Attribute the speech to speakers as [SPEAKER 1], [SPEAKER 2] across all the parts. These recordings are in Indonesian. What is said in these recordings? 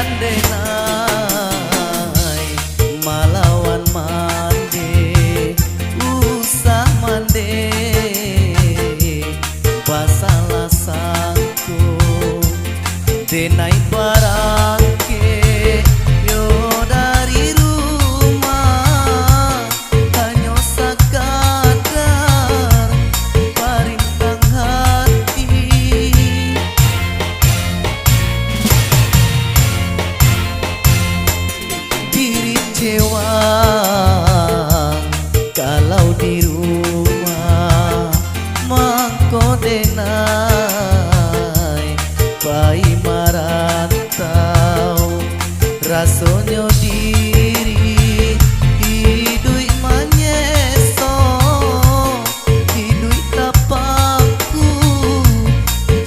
[SPEAKER 1] kandenai malawan mande usah mande basalah sangko denai barangke yo dari rumah hanya sekadar parintang hati diri cewa kalau di rumah mangkodenai pai marantau rasonyo diri hidui manyeso hidui tapaku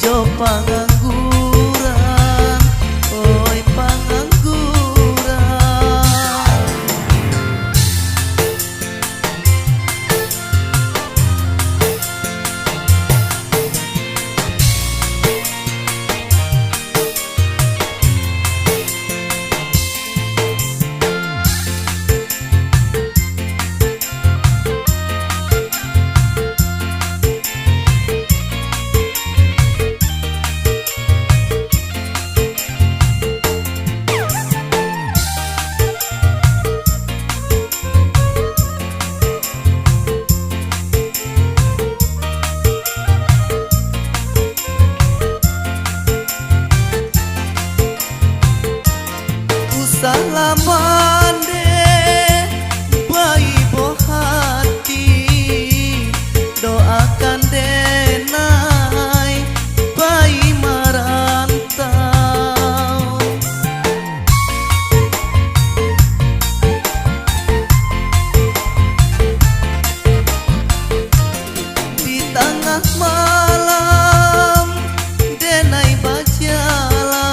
[SPEAKER 1] jo pangangguran oi pangangguran salah mande bayi boh hati doakan denai bayi marantau di tengah malam denai bajalan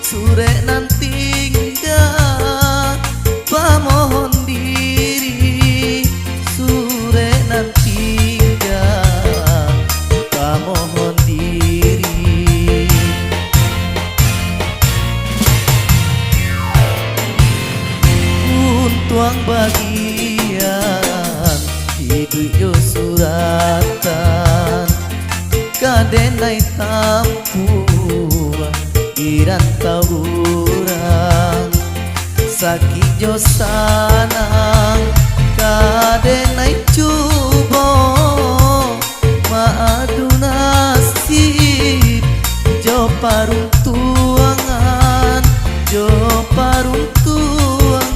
[SPEAKER 1] sore nanti pamohon diri sure nanti pamohon diri untuang bagian hidup yo suratan kadenai tampu irantau urang sakit jo sanang kadenai cubo maadu nasib jo parung tuangan jo parung tuangan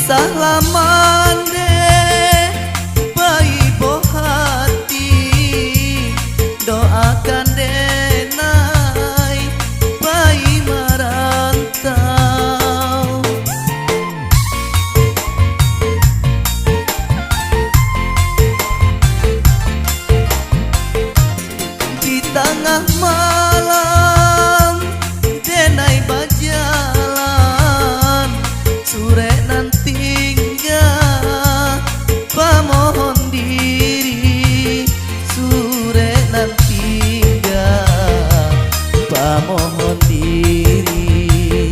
[SPEAKER 1] salah mande bayi boh hati doakan denai bayi marantau di tengah malam denai bajalan sore nanti pamohon diri sure nanti pamohon diri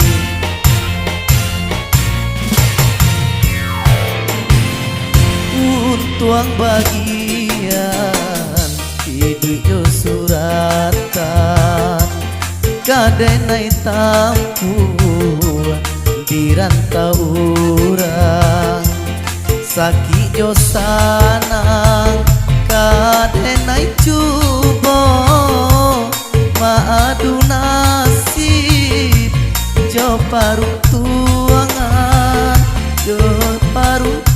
[SPEAKER 1] untuang bagian hidup yo suratan kadenai tampu dirantau urang sakit jo sanang kadenai cubo maadu nasib jo parung tuangan, yo parung